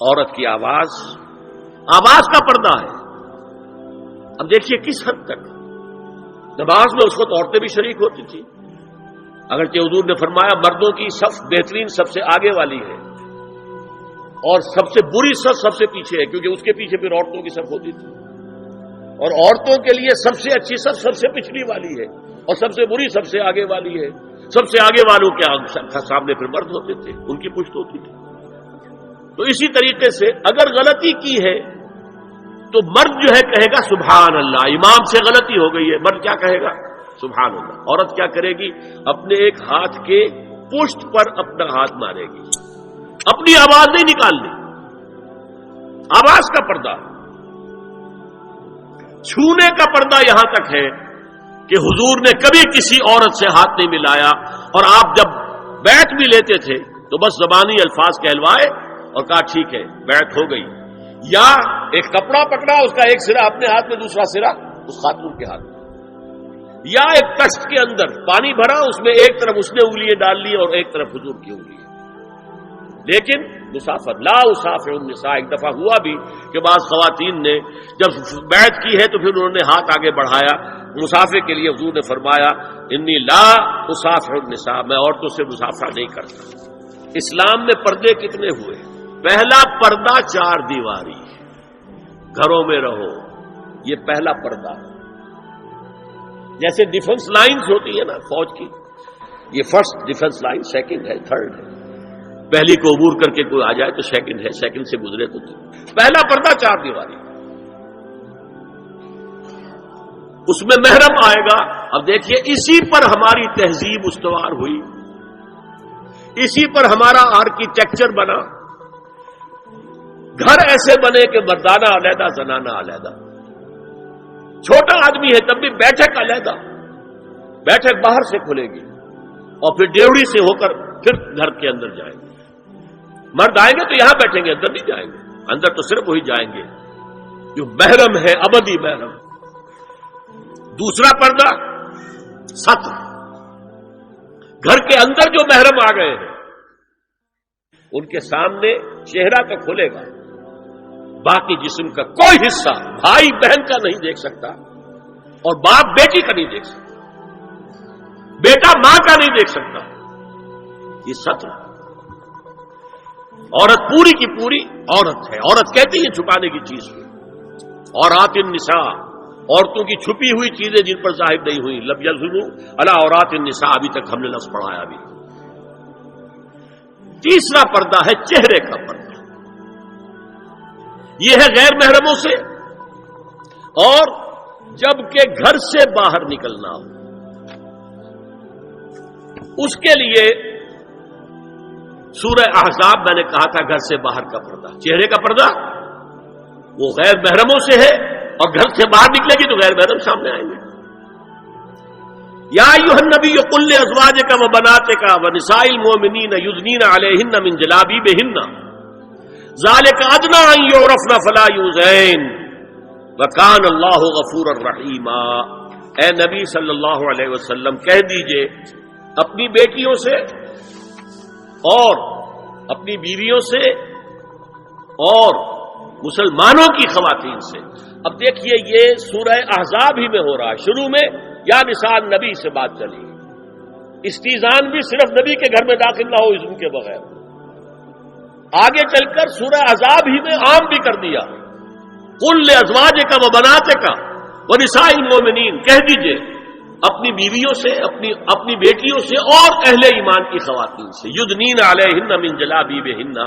عورت کی آواز کا پردہ ہے. اب دیکھیے کس حد تک نماز میں اس وقت عورتیں بھی شریک ہوتی تھی. اگرچہ حضور نے فرمایا مردوں کی صف بہترین سب سے آگے والی ہے اور سب سے بری صف سب سے پیچھے ہے، کیونکہ اس کے پیچھے پھر عورتوں کی صف ہوتی تھی. اور عورتوں کے لیے سب سے اچھی صف سب سے پچھلی والی ہے اور سب سے بری سب سے آگے والی ہے. سب سے آگے والوں کے سامنے پھر مرد ہوتے تھے، ان کی پشت ہوتی تھی. تو اسی طریقے سے اگر غلطی کی ہے تو مرد جو ہے کہے گا سبحان اللہ. امام سے غلطی ہو گئی ہے، مرد کیا کہے گا؟ سبحان اللہ. عورت کیا کرے گی؟ اپنے ایک ہاتھ کے پشت پر اپنا ہاتھ مارے گی، اپنی آواز نہیں نکالنی. آواز کا پردہ، چھونے کا پردہ یہاں تک ہے کہ حضور نے کبھی کسی عورت سے ہاتھ نہیں ملایا. اور آپ جب بیعت بھی لیتے تھے تو بس زبانی الفاظ کہلوائے اور کہا ٹھیک ہے بیعت ہو گئی. یا ایک کپڑا پکڑا، اس کا ایک سرا اپنے ہاتھ میں دوسرا سرا اس خاتون کے ہاتھ میں. یا ایک کشت کے اندر پانی بھرا، اس میں ایک طرف اس نے انگلیاں ڈال لی اور ایک طرف حضور کی انگلیاں. لیکن مسافر لا اسافر النساء. ایک دفعہ ہوا بھی کہ بعض خواتین نے جب بیعت کی ہے تو پھر انہوں نے ہاتھ آگے بڑھایا مسافر کے لیے. حضور نے فرمایا انی لا اسافر النساء، میں عورتوں سے مسافرہ نہیں کرتا. اسلام میں پردے کتنے ہوئے؟ پہلا پردہ 4 دیواری، گھروں میں رہو، یہ پہلا پردہ. جیسے ڈیفنس لائنز ہوتی ہے نا فوج کی، یہ فرسٹ ڈیفنس لائن، سیکنڈ ہے، تھرڈ ہے. پہلی کو عبور کر کے کوئی آ جائے تو سیکنڈ ہے، سیکنڈ سے گزرے تو پہلا پردہ 4 دیواری. اس میں محرم آئے گا. اب دیکھیے اسی پر ہماری تہذیب استوار ہوئی، اسی پر ہمارا آرکیٹیکچر بنا. گھر ایسے بنے کہ مردانہ علیحدہ، زنانہ علیحدہ. چھوٹا آدمی ہے تب بھی بیٹھک علیحدہ، بیٹھک باہر سے کھلے گی اور پھر ڈیوڑی سے ہو کر پھر گھر کے اندر جائیں گے. مرد آئیں گے تو یہاں بیٹھیں گے، اندر نہیں جائیں گے. اندر تو صرف وہی جائیں گے جو محرم ہے، ابدی محرم. دوسرا پردہ ستر، گھر کے اندر جو محرم آ گئے ہیں ان کے سامنے چہرہ تو کھلے گا، باقی جسم کا کوئی حصہ بھائی بہن کا نہیں دیکھ سکتا اور باپ بیٹی کا نہیں دیکھ سکتا، بیٹا ماں کا نہیں دیکھ سکتا. یہ ستر. عورت پوری کی پوری عورت ہے. عورت کہتی ہے چھپانے کی چیز کو. عورات النساء، عورتوں کی چھپی ہوئی چیزیں جن پر ظاہر نہیں ہوئی. لم یظہروا علی عورات النساء، ابھی تک ہم نے لفظ پڑھایا بھی. تیسرا پردہ ہے چہرے کا پردہ. یہ ہے غیر محرموں سے. اور جب کہ گھر سے باہر نکلنا ہو اس کے لیے سورہ احزاب میں نے کہا تھا گھر سے باہر کا پردہ، چہرے کا پردہ وہ غیر محرموں سے ہے. اور گھر سے باہر نکلے گی تو غیر محرم سامنے آئیں گے. یا ایھا النبی قل لازواجک وبناتک ونساء المؤمنین یدنین علیہن من جلابیبہن ذلک ادنی ان یعرفن فلا یؤذین وکان اللہ غفورا رحیما. اے نبی صلی اللہ علیہ وسلم کہہ دیجئے اپنی بیٹیوں سے اور اپنی بیویوں سے اور مسلمانوں کی خواتین سے. اب دیکھیے یہ سورہ احزاب ہی میں ہو رہا ہے. شروع میں یا نساء نبی سے بات چلی، استیزان بھی صرف نبی کے گھر میں داخل نہ ہو اذن کے بغیر. آگے چل کر سورہ احزاب ہی میں عام بھی کر دیا. قل لازواجک وبناتک ونساء المؤمنین، کہہ دیجئے اپنی بیویوں سے، اپنی بیٹیوں سے اور اہل ایمان کی خواتین سے، یدنین علیہن من جلابیبہن،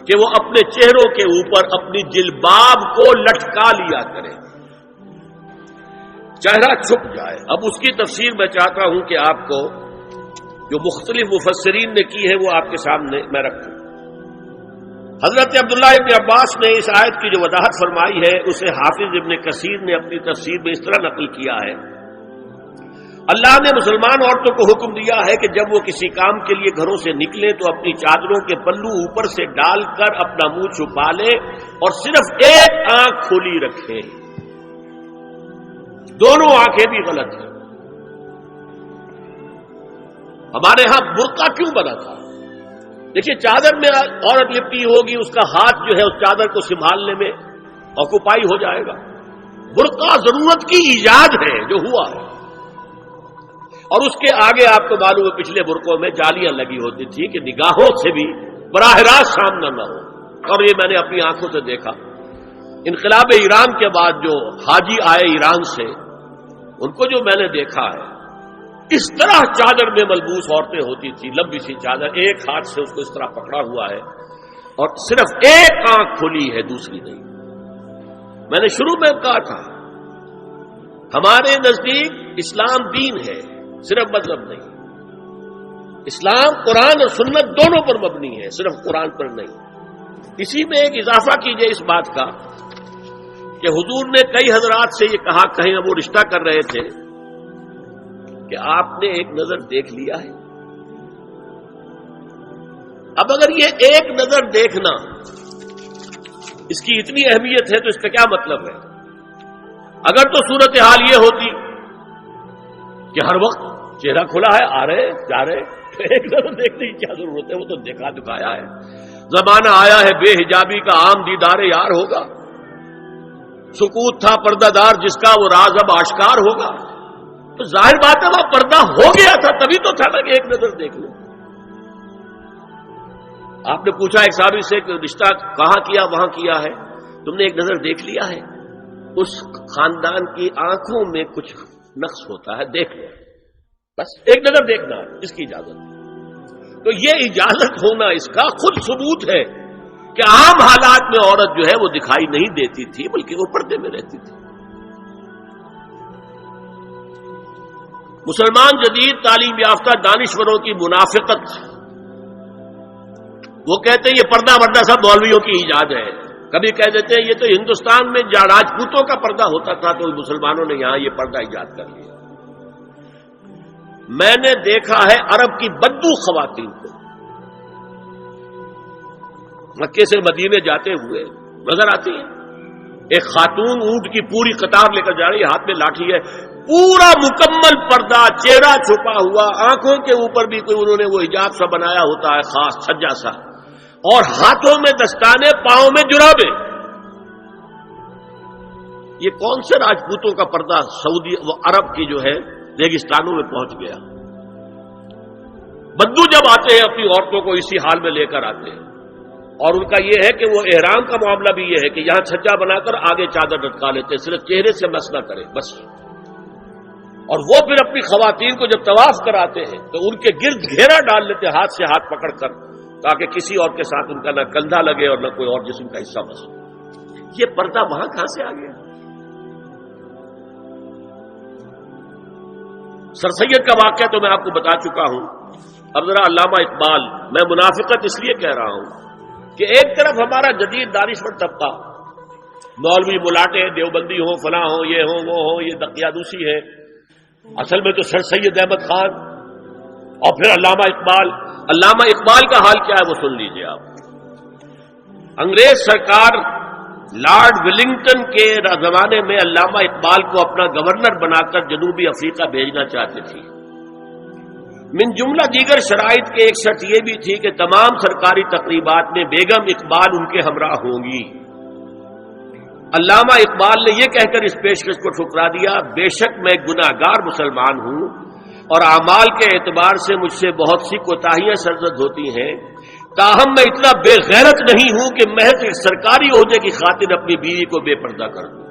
کہ وہ اپنے چہروں کے اوپر اپنی جلباب کو لٹکا لیا کرے، چہرہ چھپ جائے. اب اس کی تفسیر میں چاہتا ہوں کہ آپ کو جو مختلف مفسرین نے کی ہے وہ آپ کے سامنے میں رکھوں. حضرت عبداللہ ابن عباس نے اس آیت کی جو وضاحت فرمائی ہے اسے حافظ ابن کثیر نے اپنی تفسیر میں اس طرح نقل کیا ہے. اللہ نے مسلمان عورتوں کو حکم دیا ہے کہ جب وہ کسی کام کے لیے گھروں سے نکلیں تو اپنی چادروں کے پلو اوپر سے ڈال کر اپنا منہ چھپا لیں اور صرف ایک آنکھ کھلی رکھیں. دونوں آنکھیں بھی غلط ہیں. ہمارے ہاں برقع کیوں بنا تھا؟ دیکھیے چادر میں عورت لپٹی ہوگی، اس کا ہاتھ جو ہے اس چادر کو سنبھالنے میں آکوپائی ہو جائے گا. برقع ضرورت کی ایجاد ہے جو ہوا ہے. اور اس کے آگے آپ کو معلوم ہے پچھلے برقعوں میں جالیاں لگی ہوتی تھی کہ نگاہوں سے بھی براہ راست سامنا نہ ہو. اور یہ میں نے اپنی آنکھوں سے دیکھا. انقلاب ایران کے بعد جو حاجی آئے ایران سے، ان کو جو میں نے دیکھا ہے، اس طرح چادر میں ملبوس عورتیں ہوتی تھی، لمبی سی چادر، ایک ہاتھ سے اس کو اس طرح پکڑا ہوا ہے اور صرف ایک آنکھ کھلی ہے، دوسری نہیں. میں نے شروع میں کہا تھا ہمارے نزدیک اسلام دین ہے، صرف مذہب نہیں. اسلام قرآن اور سنت دونوں پر مبنی ہے، صرف قرآن پر نہیں. اسی میں ایک اضافہ کیجئے اس بات کا کہ حضور نے کئی حضرات سے یہ کہا، کہیں وہ رشتہ کر رہے تھے، کہ آپ نے ایک نظر دیکھ لیا ہے. اب اگر یہ ایک نظر دیکھنا اس کی اتنی اہمیت ہے تو اس کا کیا مطلب ہے؟ اگر تو صورتحال یہ ہوتی کہ ہر وقت چہرہ کھلا ہے، آ رہے جا رہے، تو ایک نظر دیکھنے کی کیا ضرورت ہے؟ وہ تو دیکھا دکھایا ہے. زمانہ آیا ہے بے حجابی کا، عام دیدار یار ہوگا. سکوت تھا پردہ دار جس کا، وہ راز اب آشکار ہوگا. تو ظاہر بات ہے وہ پردہ ہو گیا تھا، تبھی تو تھا نا کہ ایک نظر دیکھ لو. آپ نے پوچھا ایک صحابی سے کہ رشتہ کہاں کیا؟ وہاں کیا ہے. تم نے ایک نظر دیکھ لیا ہے؟ اس خاندان کی آنکھوں میں کچھ نقص ہوتا ہے، دیکھ لو. بس ایک نظر دیکھنا اس کی اجازت. تو یہ اجازت ہونا اس کا خود ثبوت ہے کہ عام حالات میں عورت جو ہے وہ دکھائی نہیں دیتی تھی، بلکہ وہ پردے میں رہتی تھی. مسلمان جدید تعلیم یافتہ دانشوروں کی منافقت، وہ کہتے ہیں یہ پردہ وردہ سب مولویوں کی ایجاد ہے. کبھی کہہ دیتے ہیں یہ تو ہندوستان میں راجپوتوں کا پردہ ہوتا تھا تو مسلمانوں نے یہاں یہ پردہ ایجاد کر لیا. میں نے دیکھا ہے عرب کی بدبو خواتین کو مکے سے مدینے جاتے ہوئے نظر آتی ہے. ایک خاتون اونٹ کی پوری قطار لے کر جا رہی ہے، ہاتھ میں لاٹھی ہے، پورا مکمل پردہ، چہرہ چھپا ہوا، آنکھوں کے اوپر بھی کوئی انہوں نے وہ حجاب سا بنایا ہوتا ہے خاص چھجا سا، اور ہاتھوں میں دستانے، پاؤں میں جرابیں. یہ کون سے راجپوتوں کا پردہ سعودی و عرب کی جو ہے ریگستانوں میں پہنچ گیا. بدو جب آتے ہیں اپنی عورتوں کو اسی حال میں لے کر آتے ہیں، اور ان کا یہ ہے کہ وہ احرام کا معاملہ بھی یہ ہے کہ یہاں چھجا بنا کر آگے چادر لٹکا لیتے ہیں، صرف چہرے سے مس نہ کرے بس. اور وہ پھر اپنی خواتین کو جب طواف کراتے ہیں تو ان کے گرد گھیرا ڈال لیتے ہیں ہاتھ سے ہاتھ پکڑ کر، تاکہ کسی اور کے ساتھ ان کا نہ کندھا لگے اور نہ کوئی اور جسم کا حصہ بس. یہ پردہ وہاں کہاں سے آ گیا؟ سر سید کا واقعہ تو میں آپ کو بتا چکا ہوں. اب ذرا علامہ اقبال، میں منافقت اس لیے کہہ رہا ہوں کہ ایک طرف ہمارا جدید دانشور طبقہ، مولوی ملاٹے دیوبندی ہوں، فلاں ہوں، یہ ہوں وہ ہوں، یہ دقیانوسی ہے، اصل میں تو سر سید احمد خان اور پھر علامہ اقبال. علامہ اقبال کا حال کیا ہے وہ سن لیجئے آپ. انگریز سرکار لارڈ ولنگٹن کے زمانے میں علامہ اقبال کو اپنا گورنر بنا کر جنوبی افریقہ بھیجنا چاہتے تھی. من جملہ دیگر شرائط کے ایک شرط یہ بھی تھی کہ تمام سرکاری تقریبات میں بیگم اقبال ان کے ہمراہ ہوں گی. علامہ اقبال نے یہ کہہ کر اس پیشکش کو ٹھکرا دیا، بے شک میں گناہگار مسلمان ہوں اور اعمال کے اعتبار سے مجھ سے بہت سی کوتاہیاں سرزد ہوتی ہیں، تاہم میں اتنا بے غیرت نہیں ہوں کہ محض ایک سرکاری عہدے کی خاطر اپنی بیوی کو بے پردہ کر دوں.